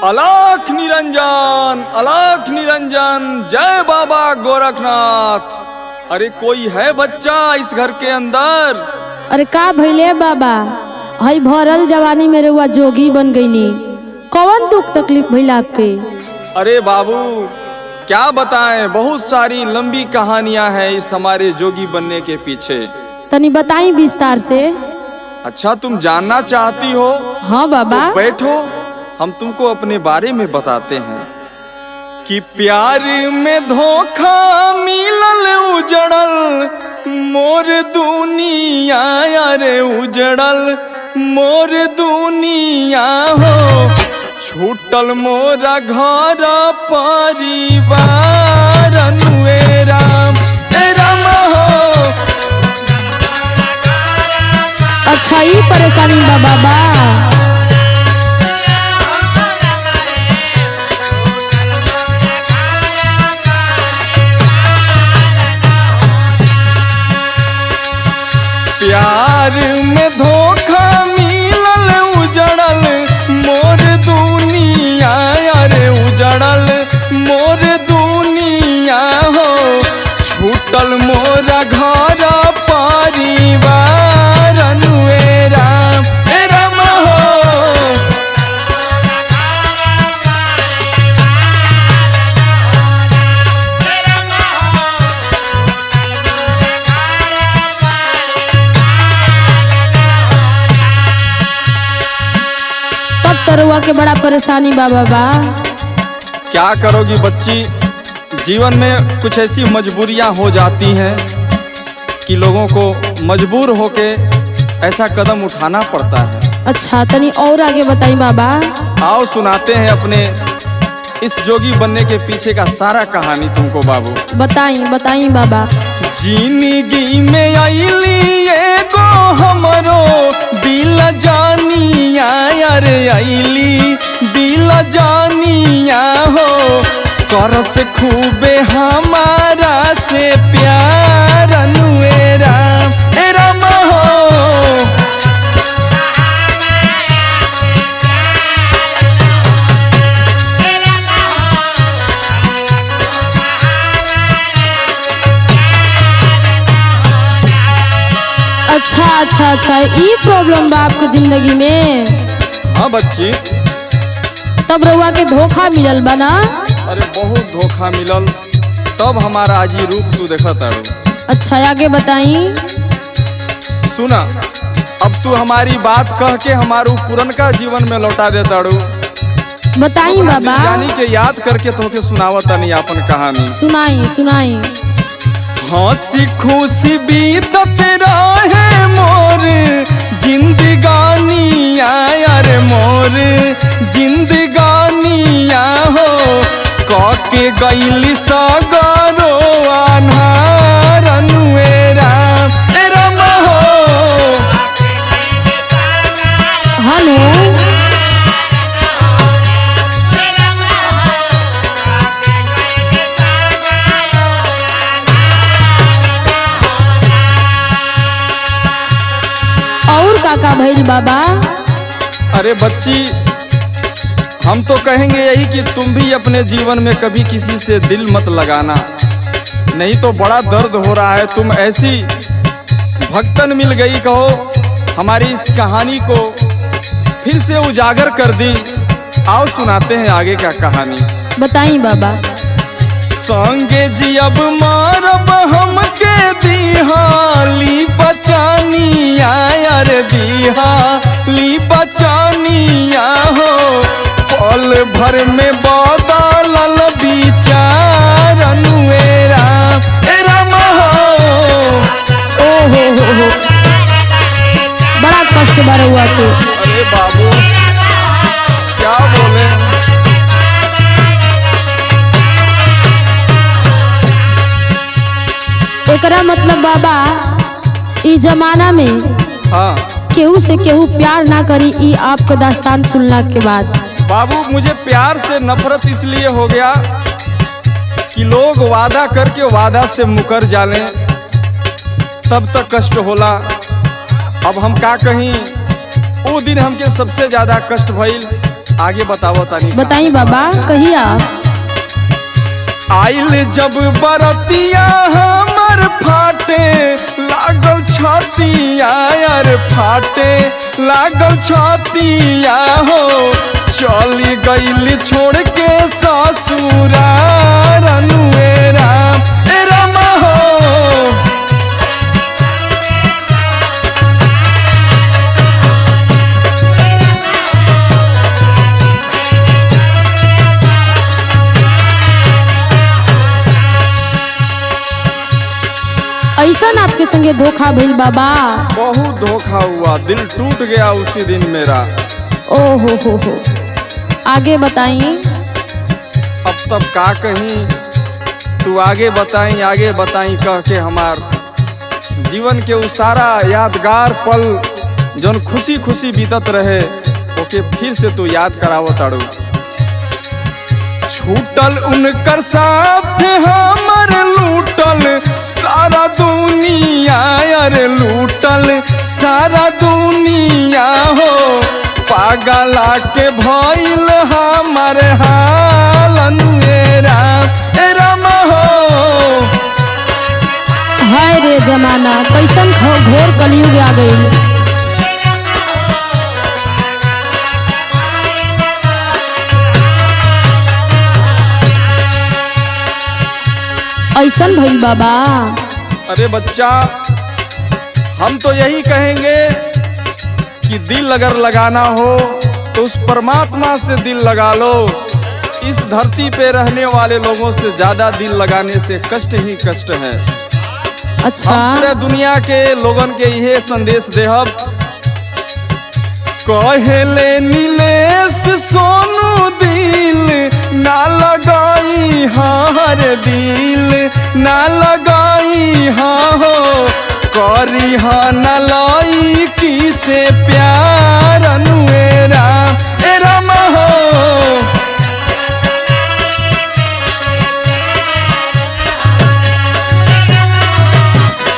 अलख निरंजन, अलख निरंजन, जय बाबा गोरखनाथ। अरे कोई है बच्चा इस घर के अंदर? अरे का भइले बाबा, हई भरल जवानी मेरे हुआ जोगी बन गईनी। कौन दुख तकलीफ भइल आपके? अरे बाबू क्या बताएं, बहुत सारी लंबी कहानियां हैं इस हमारे जोगी बनने के पीछे। तनी बताई विस्तार से। अच्छा तुम जानना चाहती हो? हाँ बाबा। तो बैठो, हम तुमको अपने बारे में बताते हैं कि प्यार में धोखा मिलल उजड़ल मोर दुनिया, अरे उजड़ल मोर दुनिया हो, छूटल मोरा घर परिवार अनुए राम हो। अच्छा ये परेशानी बा बाबा। प्यार में धोखा मिलल उजड़ल मोर दुनिया, अरे उजड़ल मोर दुनिया हो, छूटल मोरा घर परिवार अनुए राम हो। तरुआ के बड़ा परेशानी बा बाबा। क्या करोगी बच्ची, जीवन में कुछ ऐसी मजबूरियां हो जाती हैं कि लोगों को मजबूर होके ऐसा कदम उठाना पड़ता है। अच्छा तनी और आगे बताई बाबा। आओ सुनाते हैं अपने इस जोगी बनने के पीछे का सारा कहानी तुमको बाबू। बताई बताई बाबा। जिंदगी में आईली एगो हमरो दिल जानिया, अरे आईली दिल जानिया हो, कर से खूबे हमारा से प्यार अनुए राम हो। अच्छा अच्छा अच्छा ये प्रॉब्लम बा आपके जिंदगी में? हाँ बच्ची। तब रउआ के धोखा मिलल बा ना? अरे बहुत धोखा मिलल, तब हमारा आज ही रूप तू देखा तारू। अच्छा आगे बताई। सुना, अब तू हमारी बात कह के हमारू पुरनका जीवन में लौटा दे तारू। बताई बाबा। यानी के याद करके तोके सुनावता नहीं अपन कहानी। सुनाई सुनाई। हंसी खुशी बीतत रहे मोर जिंदगानिया, अरे मोर जिंदगानिया हो, काके गईली सगरो अन्हार अनुए राम हो। हेलो और काका भइल बाबा? अरे बच्ची हम तो कहेंगे यही कि तुम भी अपने जीवन में कभी किसी से दिल मत लगाना, नहीं तो बड़ा दर्द हो रहा है। तुम ऐसी भक्तन मिल गई कहो, हमारी इस कहानी को फिर से उजागर कर दी। आओ सुनाते हैं आगे क्या कहानी। बताई बाबा। संगे जी अब मारब हमके दिहाली बचानिया, अरे दिहाली बचानिया हो, पल भर में बदलल विचार अनुए राम हो। ओ हो बड़ा कष्ट बा रउआ के। अरे बाबू क्या बोले। एकरा मतलब बाबा ई जमाना में हाँ केहू से केहू प्यार ना करी, ई आपका दास्तान सुनला के बाद। बाबू मुझे प्यार से नफरत इसलिए हो गया कि लोग वादा करके वादा से मुकर जाले, तब तक कष्ट होला। अब हम का कहीं, वो दिन हमके सबसे ज्यादा कष्ट भइल आगे बताओ तानी। बताई बाबा कहिया। आइल जब बरतिया हमर फाटे लागल छतिया, यार फाटे लागल छतिया हो। चली गईली छोड़ के ससुरार अनुएरा ए रामा हो। ऐसा आपके संगे धोखा भइल बाबा? बहुत धोखा हुआ, दिल टूट गया उसी दिन मेरा। ओ हो, आगे बताई। अब तब का कहीं, तू आगे बताई कह के हमार जीवन के उ सारा यादगार पल जौन खुशी खुशी बीतत रहे ओके फिर से तू याद करावत ताड़ू। छूटल उनकर साथ हमर लूटल सारा दुनिया, यार लूटल सारा दुनिया हो। पागला के भइल हमर हाल अनुएरा ए रामा हो। हाय रे जमाना, कैसन घोर कलयुग आ गइल। ऐसन भइल बाबा? अरे बच्चा, हम तो यही कहेंगे कि दिल अगर लगाना हो तो उस परमात्मा से दिल लगा लो। इस धरती पे रहने वाले लोगों से ज्यादा दिल लगाने से कष्ट ही कष्ट है। अच्छा, हम पूरे दुनिया के लोगन के यह संदेश देहब, कहेले नीलेश सोनू दिल ना लगाई हर दिल ना लगाई हो। करी न लाई की से प्यार अनुएरा ए रामा हो।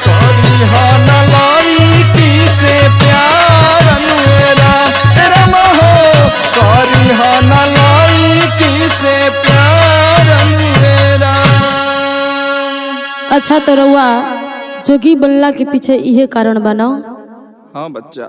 करी न लाई की से प्यार अनुएरा ए रामा हो। करी न लाई की से प्यार अनुएरा। अच्छा तो रउआ जोगी बनला के पीछे इहे कारण बना? हाँ बच्चा।